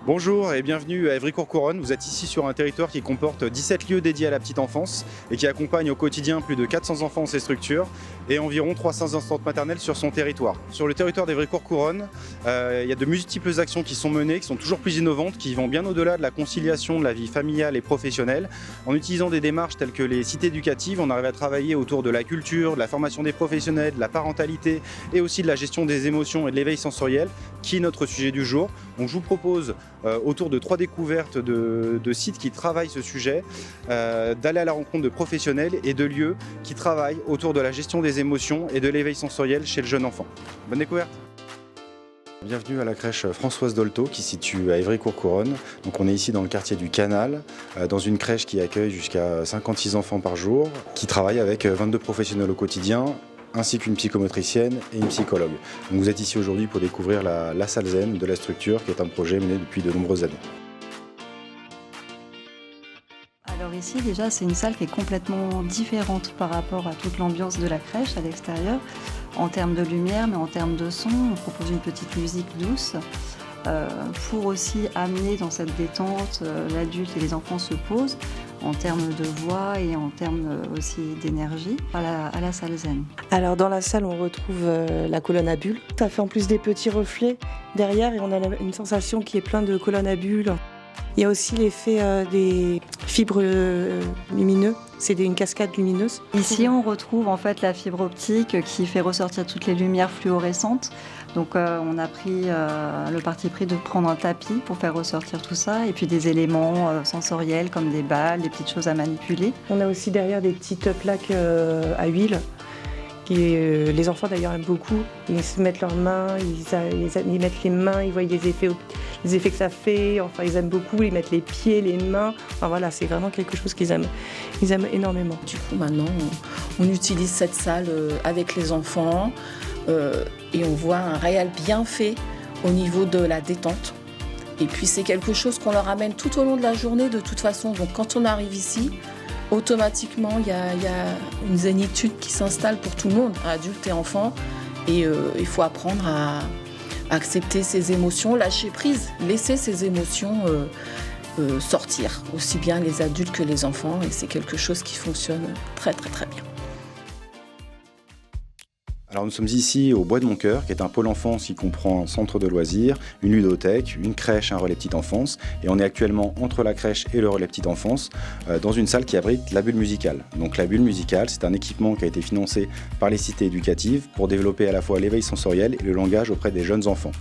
Bonjour et bienvenue à Évry-Courcouronnes. Vous êtes ici sur un territoire qui comporte 17 lieux dédiés à la petite enfance et qui accompagne au quotidien plus de 400 enfants en ces structures et environ 300 assistantes maternelles sur son territoire. Sur le territoire d'Évry-Courcouronnes, il y a de multiples actions qui sont menées, qui sont toujours plus innovantes, qui vont bien au-delà de la conciliation de la vie familiale et professionnelle. En utilisant des démarches telles que les cités éducatives, on arrive à travailler autour de la culture, de la formation des professionnels, de la parentalité et aussi de la gestion des émotions et de l'éveil sensoriel, qui est notre sujet du jour. Donc je vous propose autour de 3 découvertes de sites qui travaillent ce sujet, d'aller à la rencontre de professionnels et de lieux qui travaillent autour de la gestion des émotions et de l'éveil sensoriel chez le jeune enfant. Bonne découverte! Bienvenue à la crèche Françoise Dolto qui se situe à Évry-Courcouronnes. Donc on est ici dans le quartier du Canal, dans une crèche qui accueille jusqu'à 56 enfants par jour, qui travaille avec 22 professionnels au quotidien, ainsi qu'une psychomotricienne et une psychologue. Donc vous êtes ici aujourd'hui pour découvrir la salle zen de la structure, qui est un projet mené depuis de nombreuses années. Alors ici déjà c'est une salle qui est complètement différente par rapport à toute l'ambiance de la crèche à l'extérieur, en termes de lumière mais en termes de son. On propose une petite musique douce pour aussi amener dans cette détente, l'adulte et les enfants se posent en termes de voix et en termes aussi d'énergie à la salle zen. Alors dans la salle on retrouve la colonne à bulles. Ça fait en plus des petits reflets derrière et on a une sensation qui est plein de colonnes à bulles. Il y a aussi l'effet des fibres lumineuses, c'est une cascade lumineuse. Ici on retrouve en fait la fibre optique qui fait ressortir toutes les lumières fluorescentes. Donc on a pris le parti pris de prendre un tapis pour faire ressortir tout ça et puis des éléments sensoriels comme des balles, des petites choses à manipuler. On a aussi derrière des petites plaques à huile. Les enfants d'ailleurs aiment beaucoup, ils se mettent leurs mains, ils mettent les mains, ils voient les effets que ça fait, enfin ils aiment beaucoup, ils mettent les pieds, les mains, enfin voilà, c'est vraiment quelque chose qu'ils aiment énormément. Du coup maintenant on utilise cette salle avec les enfants et on voit un réel bienfait au niveau de la détente. Et puis c'est quelque chose qu'on leur amène tout au long de la journée de toute façon, donc quand on arrive ici, automatiquement, il y a une zénitude qui s'installe pour tout le monde, adultes et enfants. Et il faut apprendre à accepter ses émotions, lâcher prise, laisser ses émotions sortir, aussi bien les adultes que les enfants. Et c'est quelque chose qui fonctionne très très très bien. Alors nous sommes ici au Bois de Moncoeur, qui est un pôle enfance qui comprend un centre de loisirs, une ludothèque, une crèche, un relais petite enfance. Et on est actuellement entre la crèche et le relais petite enfance, dans une salle qui abrite la bulle musicale. Donc la bulle musicale, c'est un équipement qui a été financé par les cités éducatives pour développer à la fois l'éveil sensoriel et le langage auprès des jeunes enfants.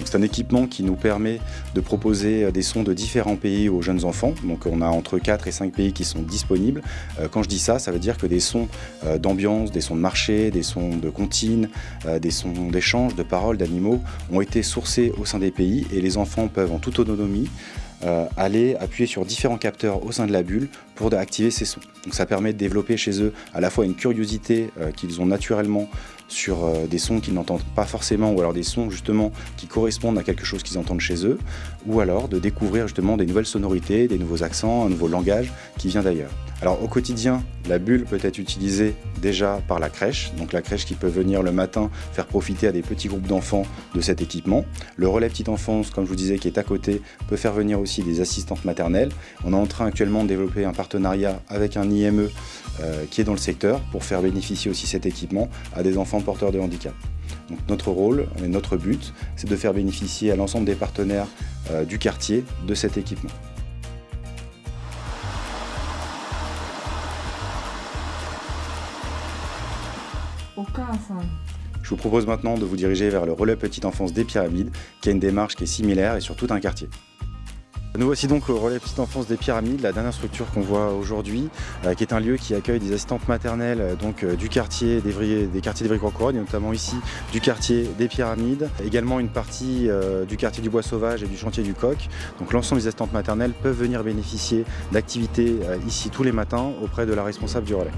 C'est un équipement qui nous permet de proposer des sons de différents pays aux jeunes enfants. Donc on a entre 4 et 5 pays qui sont disponibles. Quand je dis ça, ça veut dire que des sons d'ambiance, des sons de marché, des sons de comptines, des sons d'échange, de paroles, d'animaux ont été sourcés au sein des pays et les enfants peuvent en toute autonomie aller appuyer sur différents capteurs au sein de la bulle pour activer ces sons. Donc ça permet de développer chez eux à la fois une curiosité qu'ils ont naturellement sur des sons qu'ils n'entendent pas forcément, ou alors des sons justement qui correspondent à quelque chose qu'ils entendent chez eux, ou alors de découvrir justement des nouvelles sonorités, des nouveaux accents, un nouveau langage qui vient d'ailleurs. Alors au quotidien, la bulle peut être utilisée déjà par la crèche, donc la crèche qui peut venir le matin faire profiter à des petits groupes d'enfants de cet équipement. Le relais petite enfance, comme je vous disais, qui est à côté, peut faire venir aussi des assistantes maternelles. On est en train actuellement de développer un partenariat avec un IME qui est dans le secteur pour faire bénéficier aussi cet équipement à des enfants porteurs de handicap. Donc notre rôle et notre but, c'est de faire bénéficier à l'ensemble des partenaires du quartier de cet équipement. Je vous propose maintenant de vous diriger vers le relais petite enfance des Pyramides, qui a une démarche qui est similaire et sur tout un quartier. Nous voici donc au relais petite enfance des Pyramides, la dernière structure qu'on voit aujourd'hui, qui est un lieu qui accueille des assistantes maternelles du quartier des quartiers d'Évry-Courcouronnes, et notamment ici du quartier des Pyramides, également une partie du quartier du Bois Sauvage et du chantier du Coq. Donc l'ensemble des assistantes maternelles peuvent venir bénéficier d'activités ici tous les matins auprès de la responsable du relais.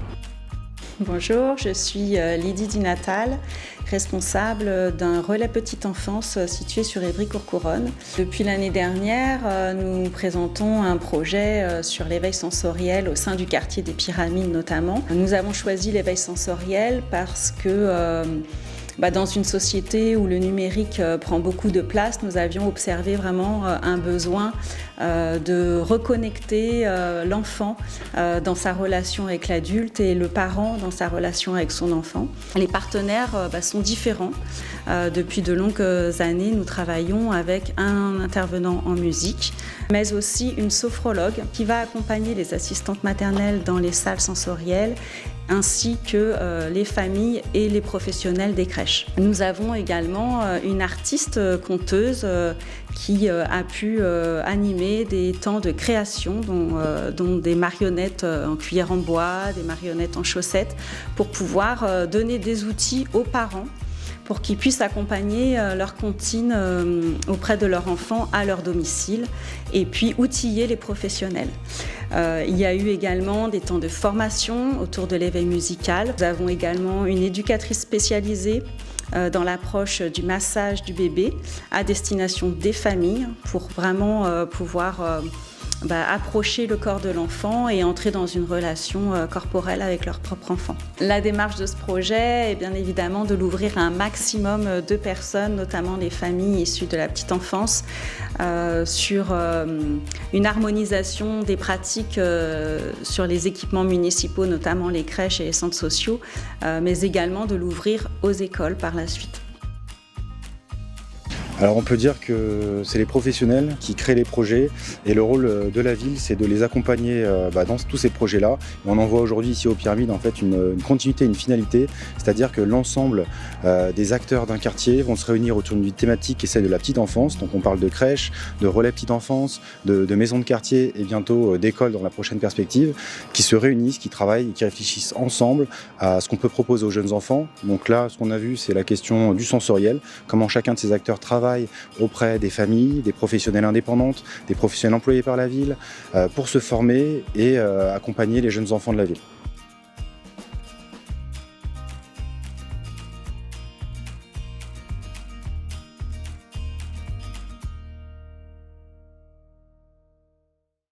Bonjour, je suis Lydie Dinatal, responsable d'un relais petite enfance situé sur Évry-Courcouronnes. Depuis l'année dernière, nous présentons un projet sur l'éveil sensoriel au sein du quartier des Pyramides notamment. Nous avons choisi l'éveil sensoriel parce que Dans une société où le numérique prend beaucoup de place, nous avions observé vraiment un besoin de reconnecter l'enfant dans sa relation avec l'adulte et le parent dans sa relation avec son enfant. Les partenaires sont différents. Depuis de longues années, nous travaillons avec un intervenant en musique, mais aussi une sophrologue qui va accompagner les assistantes maternelles dans les salles sensorielles, ainsi que les familles et les professionnels des crèches. Nous avons également une artiste conteuse qui a pu animer des temps de création, dont des marionnettes en cuillère en bois, des marionnettes en chaussettes, pour pouvoir donner des outils aux parents pour qu'ils puissent accompagner leur comptine auprès de leur enfant à leur domicile et puis outiller les professionnels. Il y a eu également des temps de formation autour de l'éveil musical. Nous avons également une éducatrice spécialisée dans l'approche du massage du bébé à destination des familles pour vraiment pouvoir approcher le corps de l'enfant et entrer dans une relation corporelle avec leur propre enfant. La démarche de ce projet est bien évidemment de l'ouvrir à un maximum de personnes, notamment les familles issues de la petite enfance, sur une harmonisation des pratiques sur les équipements municipaux, notamment les crèches et les centres sociaux, mais également de l'ouvrir aux écoles par la suite. Alors on peut dire que c'est les professionnels qui créent les projets et le rôle de la ville c'est de les accompagner dans tous ces projets-là. Et on en voit aujourd'hui ici aux Pyramides en fait une continuité, une finalité, c'est-à-dire que l'ensemble des acteurs d'un quartier vont se réunir autour d'une thématique qui est celle de la petite enfance. Donc on parle de crèche, de relais petite enfance, de maisons de quartier et bientôt d'écoles dans la prochaine perspective, qui se réunissent, qui travaillent et qui réfléchissent ensemble à ce qu'on peut proposer aux jeunes enfants. Donc là ce qu'on a vu c'est la question du sensoriel, comment chacun de ces acteurs travaille auprès des familles, des professionnels indépendantes, des professionnels employés par la ville, pour se former et accompagner les jeunes enfants de la ville.